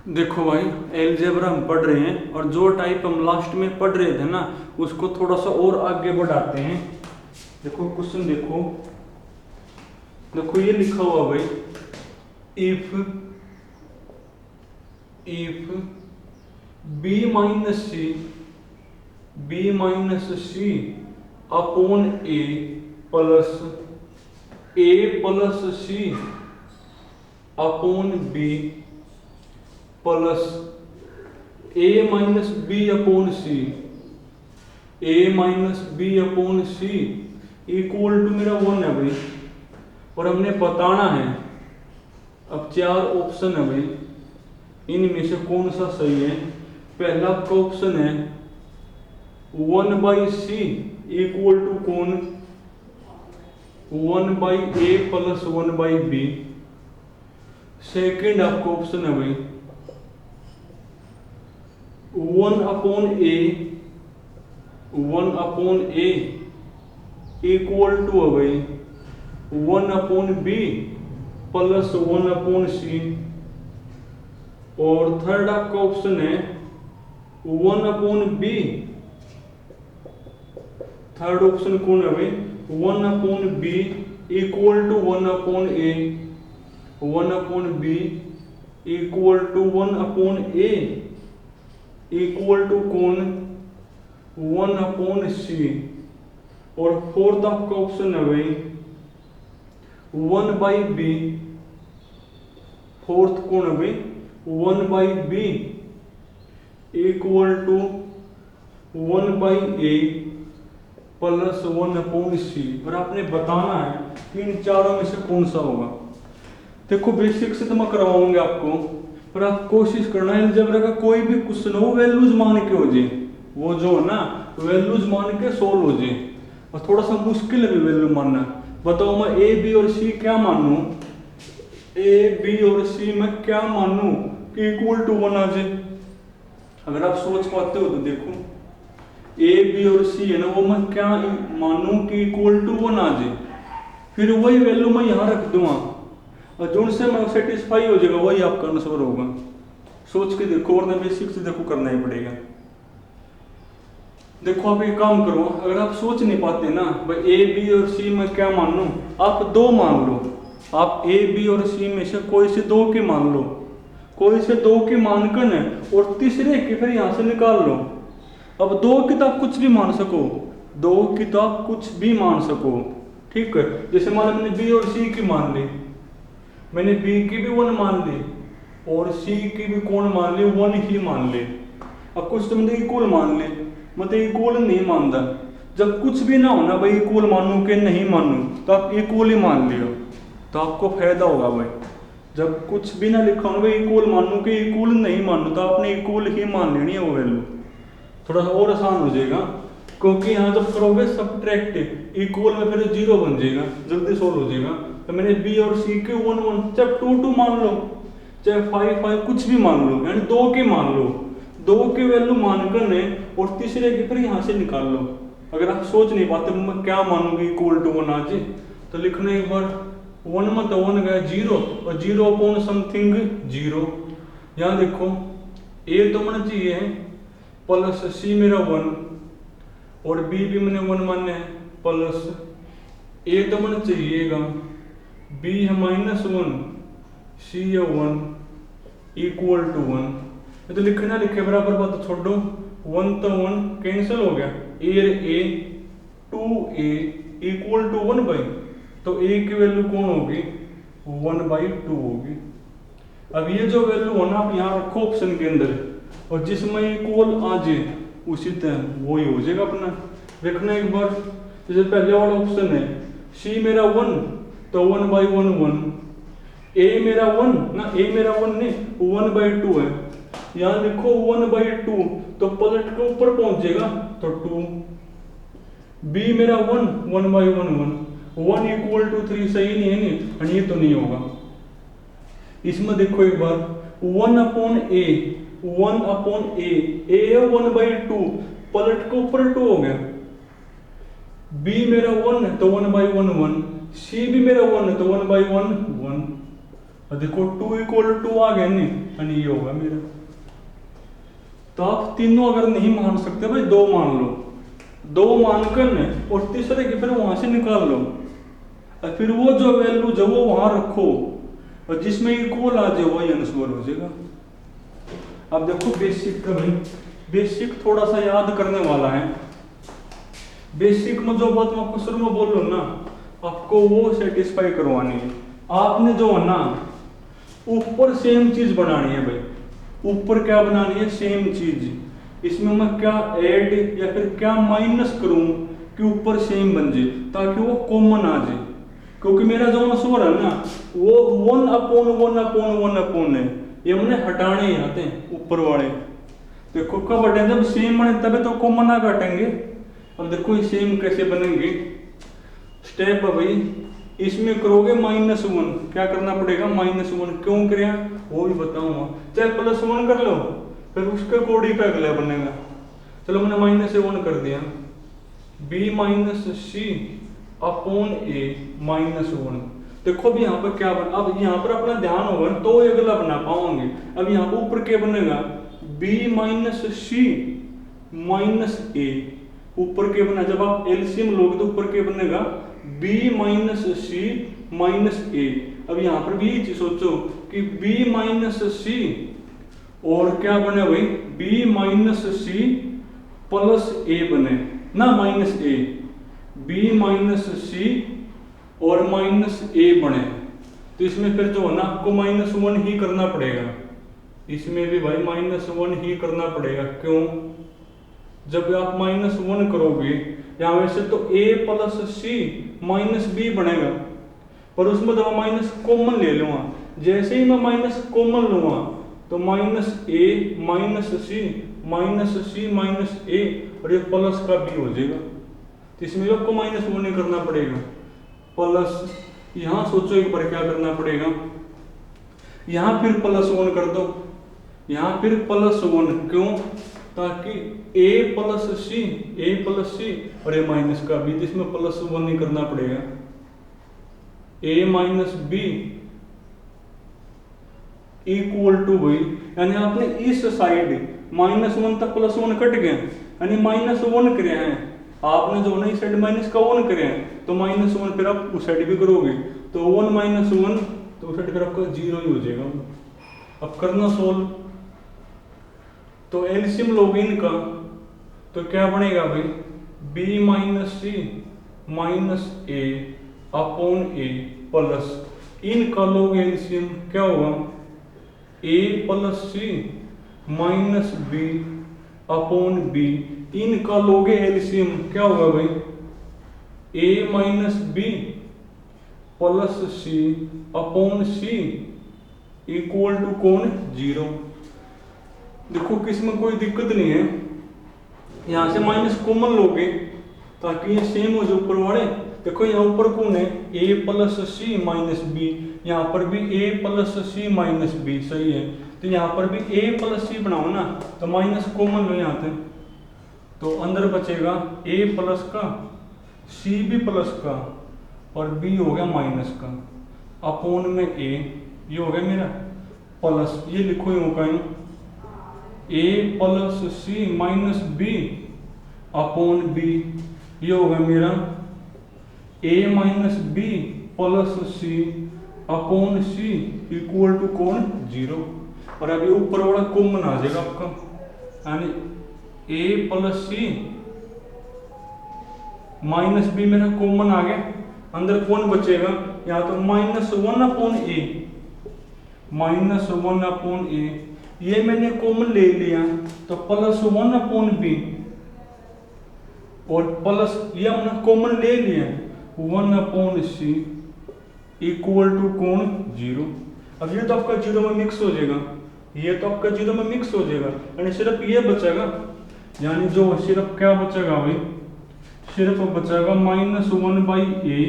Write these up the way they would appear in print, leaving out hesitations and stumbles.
देखो भाई, एलजेब्रा हम पढ़ रहे हैं और जो टाइप हम लास्ट में पढ़ रहे थे ना उसको थोड़ा सा और आगे बढ़ाते हैं। देखो क्वेश्चन देखो, देखो ये लिखा हुआ भाई, if if b minus c upon a plus c upon b plus a minus b upon c equal to मेरा 1 है भाई। और हमने बताना है, अब 4 ऑप्शन है भाई, इनमें से कौन सा सही है। पहला आपका ऑप्शन है 1/c इक्वल टू कौन 1/a प्लस 1/b। सेकेंड आपका ऑप्शन है भाई 1/a इक्वल टू है भाई 1/b प्लस 1/c। और थर्ड आपका ऑप्शन है 1/b। थर्ड ऑप्शन कौन है भाई 1/b equal to 1/a 1/b equal to 1/a equal to कौन 1/c। और फोर्थ आपका ऑप्शन है भाई 1/b। फोर्थ कौन है भाई 1/b equal to 1/a plus 1/c। और आपने बताना है कि इन चारों में से कौन सा होगा। देखो बेसिक से तो मैं करवाऊंगा आपको, पर आप कोशिश करना अलजेब्रा का कोई भी क्वेश्चन हो वैल्यूज मान के हो जाए, वो जो है ना वैल्यूज मान के सोल्व हो जाए। और थोड़ा सा मुश्किल है भी वैल्यू मानना। बताओ मैं ए बी और सी क्या मानूं, ए बी और सी में क्या मानूं कि इक्वल टू 1 आ जाए। अगर आप सोच पाते हो तो देखो, ए बी और सी है ना, वो मैं क्या मानूं कि इक्वल टू 1 आ जाए, फिर वही वैल्यू मैं यहाँ रख दूंगा और जो उनसे मैं सेटिस्फाई हो जाएगा वही आपका आंसर होगा। सोच के देखो, वरना बेसिक से देखो करना ही पड़ेगा। देखो आप एक काम करो, अगर आप सोच नहीं पाते ना भाई ए बी और सी में क्या मान लूं, आप 2 मान लो। आप ए बी और सी में से कोई से 2 की मान लो, कोई से 2 की मानकर न और तीसरे की फिर यहां से निकाल लो। अब 2 की तो आप कुछ भी मान सको, 2 की तो आप कुछ भी मान सको, ठीक है। जैसे मान लो मैंने बी और सी की मान ली, मैंने बी की भी 1 मान ली और सी की भी कौन मान ली 1 ही मान ली। अब कुछ तो मैंने इक्वल मान ली, मतलब इक्वल नहीं मानता। जब कुछ भी ना होना भाई इक्वल मानू के नहीं मानू, तो आप इक्वल ही मान लियो, तो आपको फायदा होगा भाई। जब कुछ भी ना लिखा हो भाई इक्वल मानू के इक्वल नहीं मानू, तो आपने इक्वल ही मान लेनी है वो वैल्यू। थोड़ा सा और आसान हो जाएगा, क्योंकि यहाँ जब करोगे सब्ट्रैक्ट इक्वल में फिर 0 बन जाएगा, जल्दी सोल्व हो जाएगा। तो मैंने बी और सी के 1 1, चाहे 2 2 मान लो, चाहे 5 5, कुछ भी मान लो, यानी 2 के मान लो, 2 की वैल्यू मानकर ने और तीसरे की फिर यहाँ से निकाल लो। अगर आप सोच नहीं पाते मैं क्या मानूंगी इक्वल टू 1 आ जाए, तो लिखना एक बार 1 में तो 1 गया 0 और 0 अपॉन समथिंग 0। यहाँ देखो ए तो मन चाहिए प्लस सी मेरा 1 और बी भी मैंने 1 माने प्लस ए तो मन चाहिएगा, बी है -1, सी है 1 इक्वल टू 1। तो लिखना लिखे बराबर बात तो छोड़ो, 1 तो 1 कैंसिल हो गया, ए 2a इक्वल टू 1/, तो a की वैल्यू कौन होगी 1/2 होगी। अब ये जो वैल्यू हो ना आप यहाँ रखो ऑप्शन के अंदर, और जिसमें इक्वल आ जाए उसी तरह वो ही हो जाएगा अपना। देखना एक बार, जैसे पहले वाला ऑप्शन है सी मेरा 1 तो 1/1 1, ए मेरा 1 ना, ए मेरा 1 नहीं 1/2 है। यहाँ लिखो 1/2 तो पलट के ऊपर पहुंच जाएगा तो 2। बी मेरा 1 1/1 1 इक्वल टू 3 सही नहीं है नहीं, और ये तो नहीं होगा। इसमें देखो एक बार 1/a ए 1/2 पलट के ऊपर 2 हो गया। बी मेरा 1 है तो 1/1 1, सी भी मेरा 1 है तो 1/1 1। और देखो 2 इक्वल टू आ गया नहीं, और ये होगा मेरा। तो आप तीनों अगर नहीं मान सकते भाई, दो मान लो, दो मानकर न और तीसरे की फिर वहां से निकाल लो, और फिर वो जो वैल्यू जो वो वहां रखो, और जिसमें इक्वल आ जाए वही आंसर हो जाएगा। अब देखो बेसिक का भाई, बेसिक थोड़ा सा याद करने वाला है। बेसिक में जो बात मैं आपको शुरू में बोल रहा हूं ना, आपको वो सेटिस्फाई करवानी है। आपने जो है ना ऊपर सेम चीज बनानी है भाई, ऊपर क्या बनानी है, सेम चीज। इसमें मैं क्या ऐड या फिर क्या माइनस करूं कि ऊपर सेम बन जाए, ताकि वो कॉमन आ जाए। क्योंकि मेरा जो आंसर है ना वो 1/1/1/1 है, ये हमने हटाने ही आते हैं ऊपर वाले। देखो कब हटे, जब सेम बने तभी तो कॉमन आ हटेंगे। अब देखो ये सेम कैसे बनेंगे, स्टेप है भाई, इसमें करोगे -1, क्या करना पड़ेगा -1, क्यों करें वो भी बताऊंगा। चाहे +1 कर लो, फिर उसके अकॉर्डिंग पे अगला बनेगा। चलो मैंने -1 कर दिया, b - c अपॉन a -1। देखो अब यहाँ पर क्या बना, अब यहाँ पर अपना ध्यान होगा तो ये अगला बना पाओगे। अब यहाँ पर ऊपर क्या बनेगा, b - c - a, ऊपर के बना, जब आप एलसीएम लोगे तो ऊपर के बनेगा b - c - a। अब यहाँ पर भी चीज सोचो कि b - c और क्या बने भाई, b - c प्लस a बने ना, -a, b - c और -a बने। तो इसमें फिर जो है ना आपको -1 ही करना पड़ेगा, इसमें भी भाई -1 ही करना पड़ेगा। क्यों, जब आप -1 करोगे, यहाँ वैसे तो a + c -b बनेगा, पर उसमें जब माइनस कॉमन ले लूंगा, जैसे ही मैं माइनस कॉमन लूंगा तो -a - c - a और ये प्लस का b हो जाएगा। तो इसमें आपको -1 नहीं करना पड़ेगा, प्लस यहाँ सोचो एक बार क्या करना पड़ेगा, यहाँ फिर +1 कर दो, यहाँ फिर +1, क्यों, ताकि a + c और ये माइनस का b, इसमें +1 नहीं करना पड़ेगा। a - b इक्वल टू भाई, यानी आपने इस साइड -1 तक +1 कट गया, यानी -1 करे हैं आपने, जो ना इस साइड -1 करे हैं, तो -1 फिर आप उस साइड भी करोगे तो 1 - 1 तो उस साइड फिर आपका 0 ही हो जाएगा। अब करना सोल्व, तो एलसीएम लोगे इनका तो क्या बनेगा भाई, b - c - a upon a plus, इनका लोगे एलसीएम क्या होगा, a + c - b upon b, इनका लोगे एलसीएम क्या होगा भाई, a - b plus c upon c equal to कौन, 0। देखो किसमें कोई दिक्कत नहीं है, यहां से माइनस कॉमन लोगे ताकि ये सेम हो जाए ऊपर वाले। देखो यहाँ ऊपर कौन है, a + c - b, यहाँ पर भी a + c - b, सही है। तो यहाँ पर भी a + c बनाओ ना, तो माइनस कॉमन लो यहाँ से, तो अंदर बचेगा a प्लस का, c भी प्लस का, और b हो गया माइनस का, अपॉन में a, ये हो गया मेरा प्लस, ये लिखो यूं का यूं, a + c - b upon b, ये होगा मेरा a - b plus c upon c equal to कौन, 0। और अभी ऊपर वाला कॉमन आ जाएगा आपका, यानी a + c - b मेरा कॉमन आ गया, अंदर कौन बचेगा, या तो -1 अपॉन a, -1 अपॉन a, ये मैंने कॉमन ले लिया तो +1 अपॉन b, और प्लस ये हमने कॉमन ले लिया 1 अपॉन c इक्वल टू कौन, 0। अब ये तो आपका 0 में मिक्स हो जाएगा, ये तो आपका 0 में मिक्स हो जाएगा, यानी सिर्फ ये बचेगा, यानी जो सिर्फ क्या बचेगा भाई, सिर्फ बचेगा -1/a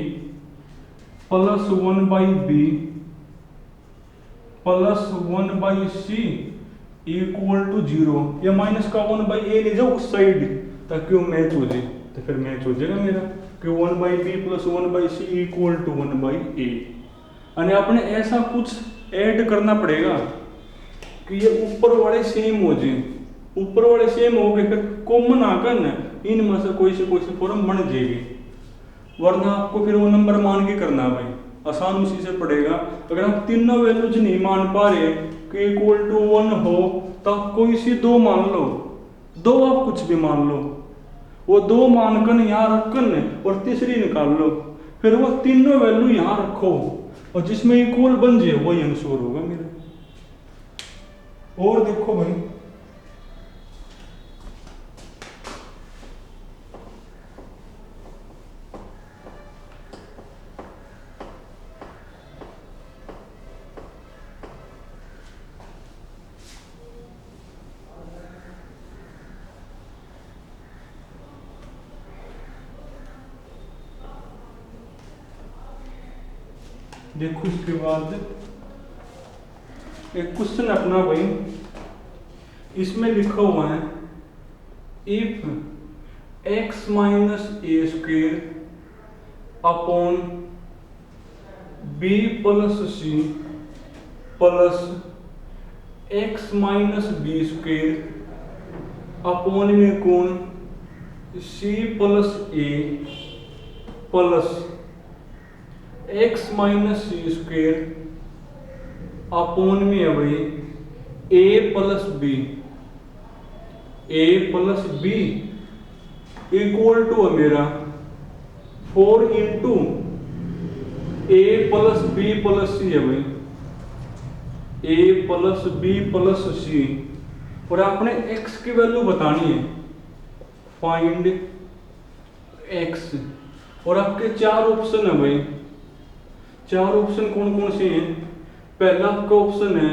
plus 1/b plus 1/c equal to 0। या माइनस का 1/a ले जाओ उस साइड ताकि वो मैच हो जाए, तो फिर मैच हो जाएगा मेरा कि 1/b plus 1/c equal to 1/a। यानी आपने ऐसा कुछ ऐड करना पड़ेगा कि ये ऊपर वाले सेम हो जाए। ऊपर वाले सेम हो गए फिर कॉमन आकर न इनमें से कोई से फॉर्म बन जाएगी, वरना आपको फिर वो नंबर मान के करना है भाई। आसान उसी से पड़ेगा। अगर आप तीनों वैल्यूज नहीं मान पा रहे कि इक्वल टू 1 हो तो आप कोई सी दो मान लो, दो आप कुछ भी मान लो, वो दो मानकर यहाँ रखकर और तीसरी निकाल लो, फिर वो तीनों वैल्यू यहाँ रखो और जिसमें इक्वल बन जाए वही आंसर होगा मेरा। और देखो भाई देखो इसके बाद एक क्वेश्चन अपना भाई, इसमें लिखा हुआ है if x minus a square upon b plus c plus x minus b square upon में कौन c plus a plus x minus c square upon में है भाई a plus b equal to है मेरा 4 into a plus B plus c है भाई, a plus B plus c. और आपने एक्स की वैल्यू बतानी है, फाइंड एक्स। और आपके चार ऑप्शन है भाई, चार ऑप्शन कौन कौन से हैं? पहला आपका ऑप्शन है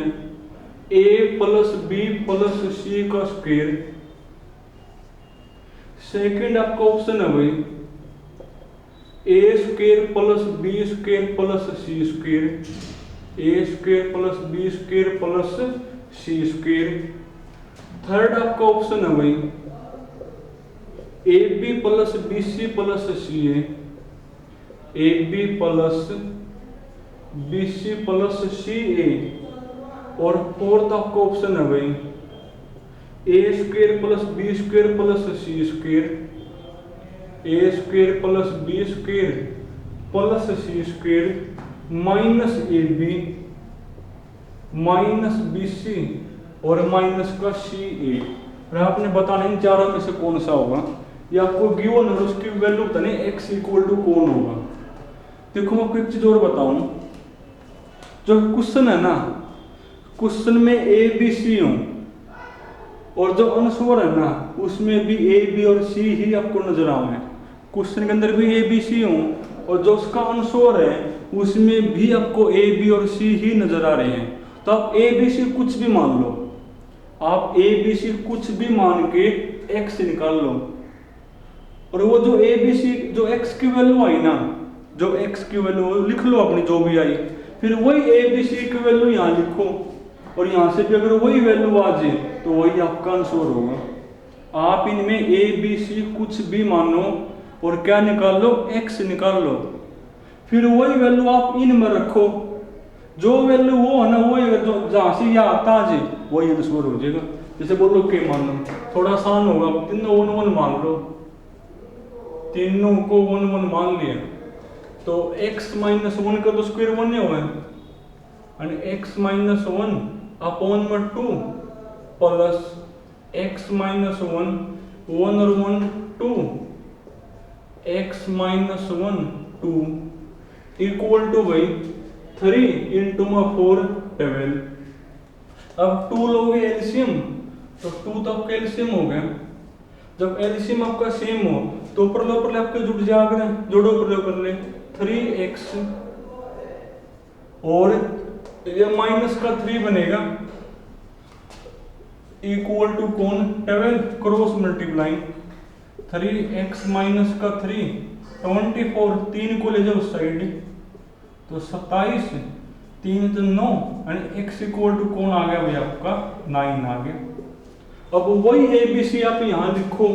A plus B plus C का स्क्वायर। सेकंड आपका ऑप्शन है भाई A square plus B square plus C square, A square plus B square plus C square. Third आपका ऑप्शन है भाई A B plus B C plus C A, A B plus B C plus C A. और fourth आपका option है भाई A square plus B square plus C square, A square plus B square plus C square minus a b minus b c और minus का सी A. और आपने बताना इन चारों में से कौन सा होगा। ये आपको गिवन और उसकी वैल्यू बतानी एक्स इक्वल टू कौन होगा। देखो मैं आपको एक चीज और बताऊं, जो क्वेश्चन है ना, क्वेश्चन में ए बी सी हो और जो आंसर है ना उसमें भी ए बी और सी ही आपको नजर आवे। क्वेश्चन के अंदर भी ए बी सी हो और जो उसका आंसर है उसमें भी आपको ए बी और सी ही नजर आ रहे हैं। तो आप ए बी सी कुछ भी मान लो, आप ए बी सी कुछ भी मान के एक्स निकाल लो। और वो जो ए बी सी जो एक्स की वैल्यू आई ना, जो एक्स की वैल्यू लिख लो अपनी जो भी आई, फिर वही ए बी सी की वैल्यू यहाँ लिखो और यहाँ से भी अगर वही वैल्यू आ जाए तो वही आपका आंसर होगा। आप इनमें ए बी सी कुछ भी मानो और क्या निकाल लो, एक्स निकाल लो, फिर वही वैल्यू आप इनमें रखो। जो वैल्यू वो है ना वही जो जहाँ से यह आता आ जाए वही आंसर हो जाएगा। जैसे बोलो के मान लो, थोड़ा आसान होगा, तीनों 1 1 मान लो, तीनों को 1 1 मान लिया तो x माइनस 1 का तो स्क्वायर 1 हुआ है और x माइनस 1 अपॉन में 2 प्लस x माइनस 1 1 और 1 2 x माइनस 1 2 इक्वल टू भाई 3 इंटू में 4 12। अब 2 लोगे एलसीएम तो 2 तो आपका एलसीएम हो गया। जब एलसीएम आपका सेम हो तो ऊपर लो आपके जुड़ जाएगा, जोड़ो कर ले 3x और ये माइनस का 3 बनेगा इक्वल टू कौन 12 क्रॉस मल्टीप्लाइंग 3x माइनस का 3 24 3 को ले जाओ साइड तो 27 3 तो 9 और x इक्वल टू कौन आ गया भाई आपका 9 आ गया। अब वही ए बी सी आप यहाँ लिखो,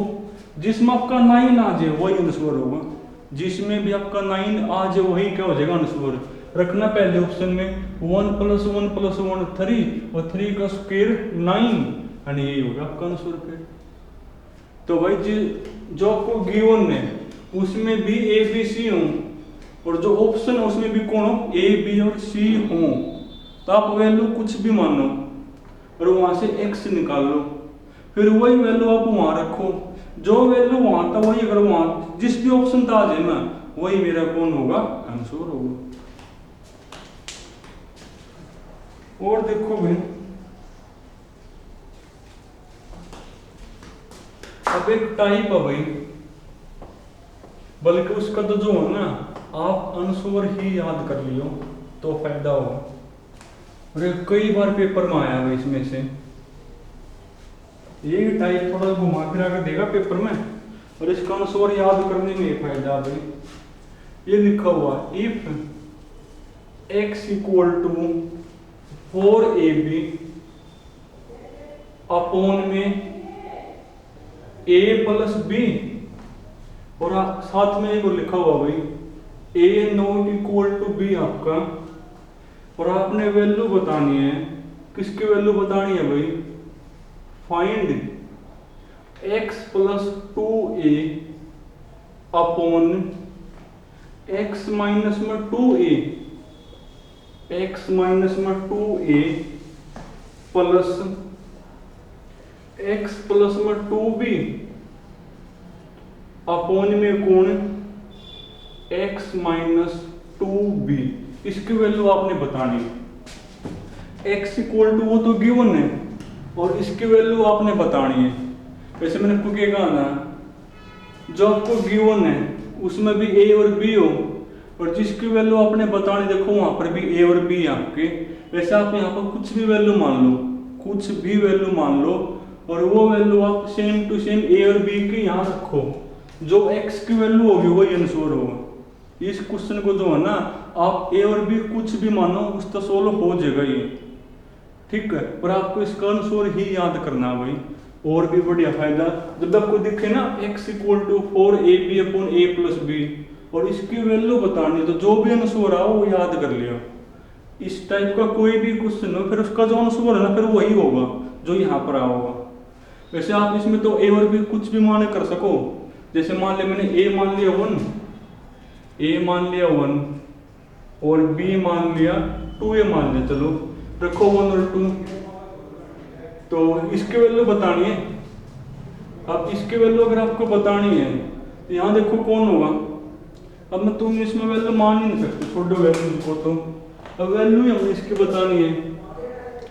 जिसमें आपका 9 आ जाए वही आंसर होगा, जिसमें भी आपका 9 आ जाए वही क्या हो जाएगा आंसर। रखना पहले ऑप्शन में 1 + 1 + 1 3 और 3 का स्क्वायर 9 यानी यही होगा आपका आंसर फिर। तो भाई जो आपको गिवन है उसमें भी ए बी सी हो और जो ऑप्शन है उसमें भी कौन हो ए बी और सी हो, तो आप वैल्यू कुछ भी मानो और वहां से एक्स निकाल लो, फिर वही वैल्यू आप वहां रखो, जो वैल्यू वहां था वही अगर वहां जिस भी ऑप्शन था आ जाए ना वही मेरा कौन होगा आंसर होगा। और देखो भाई अब एक टाइप है भाई, बल्कि उसका तो जो है ना आप आंसर ही याद कर लियो तो फायदा होगा। और ये कई बार पेपर में आया भाई, इसमें से ये टाइप थोड़ा घुमा फिरा कर देगा पेपर में और इसका आंसर याद करने में फायदा भाई। ये लिखा हुआ इफ x = 4ab अपॉन में a + b और साथ में एक लिखा हुआ भाई a ≠ b आपका, और आपने वैल्यू बतानी है, किसकी वैल्यू बतानी है भाई, find x + 2a upon x - 2a x - 2a plus x + 2b upon में कौन x - 2b, इसकी वैल्यू आपने बतानी है। x = वो तो गिवन है और इसकी वैल्यू आपने बतानी है। वैसे मैंने आपको क्या कहा ना, जो आपको गिवन है उसमें भी a और b हो और जिसकी वैल्यू आपने बतानी, देखो वहां पर भी a और b आपके, वैसे आप यहाँ पर कुछ भी वैल्यू मान लो, कुछ भी वैल्यू मान लो और वो वैल्यू आप सेम टू सेम a और b की यहाँ रखो, जो x की वैल्यू होगी वही आंसर होगा। इस क्वेश्चन को जो है ना आप a और b कुछ भी मानो उसका सोल्व हो जाएगा ये, ठीक है, पर आपको इसका आंसर ही याद करना भाई। और भी बढ़िया फायदा, जब आपको दिखे ना x = 4ab upon a + b और इसकी वैल्यू बतानी, तो जो भी आंसर आओ वो याद कर लिया। इस टाइप का कोई भी क्वेश्चन हो फिर उसका जो आंसर है ना फिर वही होगा जो यहाँ पर आओगा। वैसे आप इसमें तो a और b कुछ भी मान कर सको, जैसे मान लिया मैंने a मान लिया 1 और b मान लिया 2a मान लिया, चलो रखो 1 और 2, तो इसकी वैल्यू बतानी है। अब इसकी वैल्यू अगर आपको बतानी है तो यहाँ देखो कौन होगा, अब मैं तुम इसमें वैल्यू मान ही नहीं सकते, छोड़ो वैल्यू को, तो अब वैल्यू ही हमें इसकी बतानी है।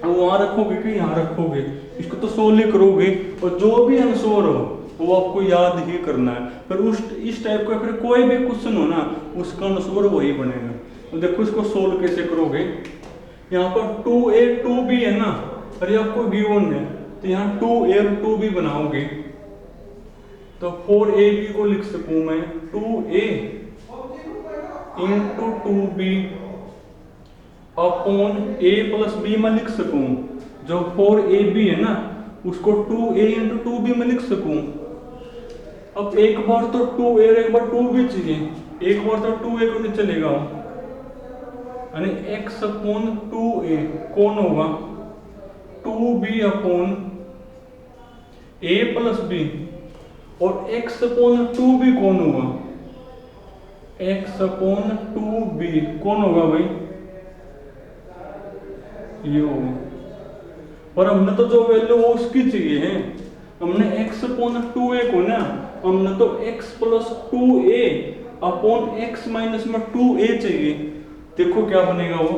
अब वहाँ रखोगे कि यहाँ रखोगे, इसको तो सोल्व करोगे और जो भी आंसर हो वो आपको याद ही करना है। फिर उस इस टाइप का फिर कोई भी क्वेश्चन हो ना उसका आंसर वही बनेगा। तो देखो इसको सोल्व कैसे करोगे, यहाँ पर 2a 2b है ना, और ये आपको गिवन है तो यहाँ 2a और 2b बनाओगे तो 4ab को लिख सकूं मैं 2a × 2b upon a + b में लिख सकूं, जो 4ab है ना उसको 2a × 2b में लिख सकूं। अब एक बार तो 2a और एक बार 2b चाहिए, एक बार तो 2a को नहीं चलेगा, यानी x अपॉन 2a कौन होगा 2b अपॉन a + b, और x अपॉन 2b कौन होगा x अपॉन 2b कौन होगा भाई, ये होगा। पर हमने तो जो वैल्यू वो उसकी चाहिए है, हमने x अपॉन 2a को ना हमने तो x + 2a upon x - 2a चाहिए। देखो क्या बनेगा वो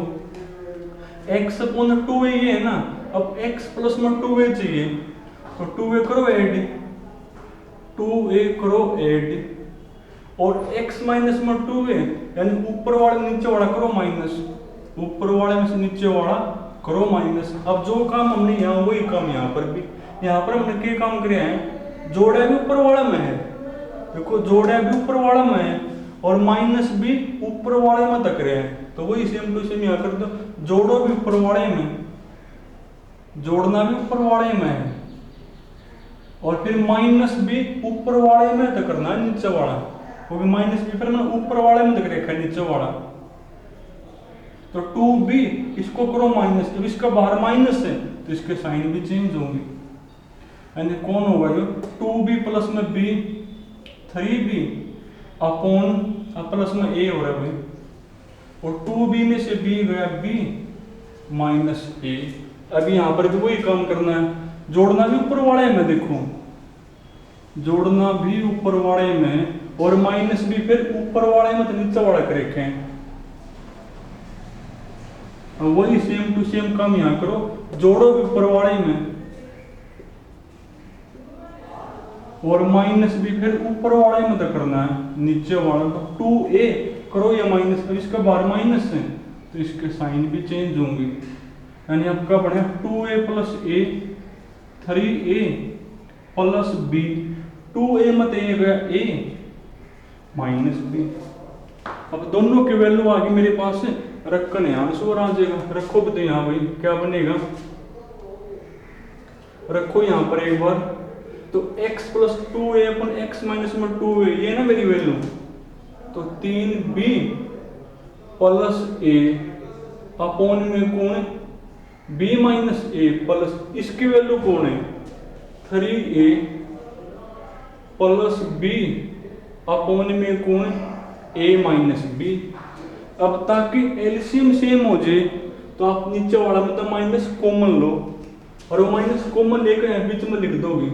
x अपॉन 2a ये है ना, अब x + 2a चाहिए तो 2a करो ऐड, 2a करो ऐड और x - 2a यानी ऊपर वाले नीचे वाला करो माइनस, ऊपर वाले में से नीचे वाला करो माइनस। अब जो काम हमने यहाँ वही काम यहाँ पर भी, यहाँ पर हमने क्या काम किया है, जोड़ा भी ऊपर वाला में है, देखो जोड़ा भी ऊपर वाला में है और माइनस भी ऊपर वाले में तक रहे हैं, तो वही सेम टू सेम यहाँ कर दो, जोड़ो भी ऊपर वाले में, जोड़ना भी ऊपर वाले में है और फिर माइनस भी ऊपर वाले में तक करना है नीचे वाला, वो भी माइनस भी फिर मैंने ऊपर वाले में तक रखा है नीचे वाला। तो 2b इसको करो माइनस, अब इसका बाहर माइनस है तो इसके साइन भी चेंज होंगे, यानी कौन होगा ये 2b प्लस में b 3b अपॉन प्लस में a हो रहा है भाई, और 2b में से b गया b माइनस a। अब यहाँ पर भी वही काम करना है, जोड़ना भी ऊपर वाले में, देखो जोड़ना भी ऊपर वाले में और माइनस भी फिर ऊपर वाले में, तो नीचे वाला कर रखे हैं। वही सेम टू सेम काम यहाँ करो, जोड़ो भी ऊपर वाले में और माइनस भी फिर ऊपर वाले में तो करना है, नीचे वाला तो 2a करो या माइनस, अब इसका बाहर माइनस है तो इसके साइन भी चेंज होंगे, यानी आपका बने 2a plus a 3a plus b, 2a मत a गया a माइनस b। अब दोनों की वैल्यू आ गई मेरे पास, रखने यहाँ आंसर आ जाएगा, रखो भी तो यहाँ भाई क्या बनेगा, रखो यहाँ पर एक बार, तो x प्लस 2a अपन x माइनस में 2a ये ना मेरी वैल्यू, तो 3b प्लस a अपॉन में कौन है b माइनस a प्लस इसकी वैल्यू कौन है 3a प्लस b अपॉन में कौन है a माइनस b। अब ताकि एलसीएम सेम हो जाए तो आप नीचे वाला में तो माइनस कॉमन लो, और वो माइनस कॉमन लेकर यहाँ बीच में लिख दोगे,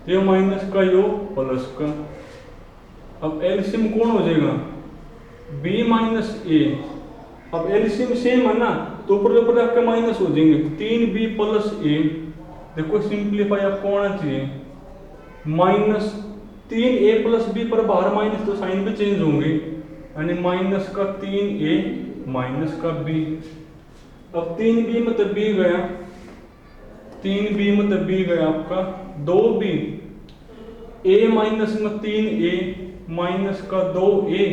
ये माइनस का यो प्लस का। अब एलसीएम कौन हो जाएगा b माइनस a, अब एलसीएम सेम है ना तो ऊपर ऊपर आपके माइनस हो जाएंगे, 3b प्लस a, देखो सिंप्लीफाई आपको आना चाहिए, माइनस 3a प्लस b पर बाहर माइनस तो साइन भी चेंज होंगे, यानी माइनस का 3a माइनस का b। अब 3b मतलब b गया, 3b मतलब b गया आपका 2b, a माइनस में 3a माइनस का 2a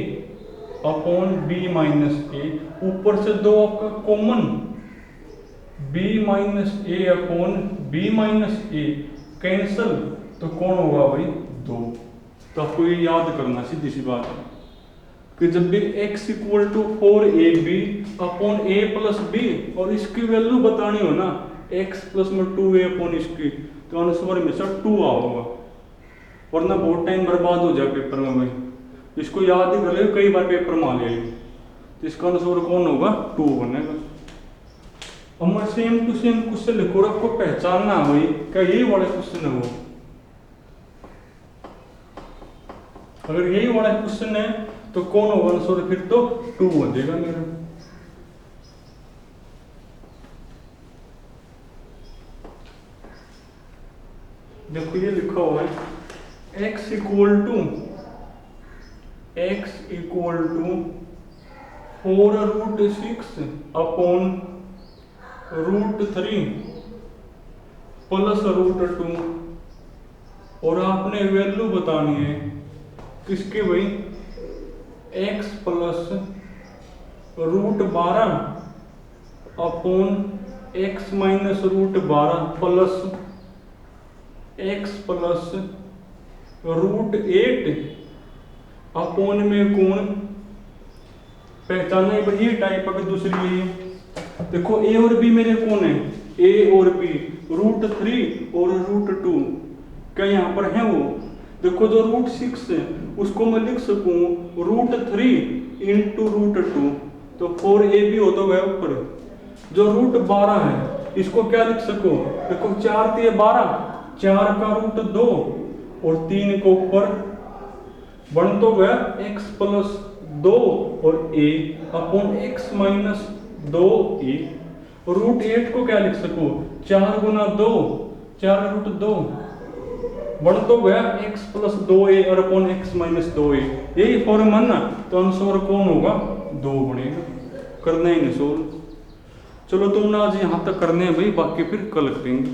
upon b minus a, ऊपर से 2 आपका common, b minus a upon b minus a cancel, तो कौन होगा भाई 2। तो आपको ये याद करना, सीधी सी बात है कि जब भी x equal to 4ab upon a plus b और इसकी वैल्यू बतानी हो ना x प्लस में 2a अपॉन इसकी, तो आंसर हमेशा 2 आओगा, वरना बहुत टाइम बर्बाद हो जाए पेपर में भाई। इसको याद ही कर ले, कई बार पेपर में आ गया, तो इसका आंसर कौन होगा 2 बनेगा। अब मैं सेम टू सेम क्वेश्चन लिखो, आपको पहचानना है भाई क्या यही वाला क्वेश्चन है वो, अगर यही वाला क्वेश्चन है तो कौन होगा आंसर, फिर तो 2 हो जाएगा मेरा। देखो ये लिखा हुआ है x equal to 4√6 upon √3 plus √2, और आपने वैल्यू बतानी है किसकी भाई x plus √12 upon x minus √12 plus x plus √8 upon में कौन पहचाना है भाई, ये टाइप अगर दूसरी है, देखो a और b मेरे कौन है, a और b √3 और √2 क्या यहाँ पर है वो, देखो जो √6 है उसको मैं लिख सकूं √3 इंटू √2, तो 4ab होता हुआ ऊपर, जो √12 है इसको क्या लिख सको, देखो 4 × 12, 4 का √2 और 3 को ऊपर बन तो गया x प्लस 2 और a upon x minus 2a, √8 को क्या लिख सको 4 गुना 2, 4 √2 बन तो गया x प्लस 2a और अपॉन x माइनस 2a, यही फॉर्म है ना, तो आंसर कौन होगा 2 बनेगा। करना ही नहीं सोल्व, चलो तुमने आज यहाँ तक करने हैं भाई, बाकी फिर कल करेंगे।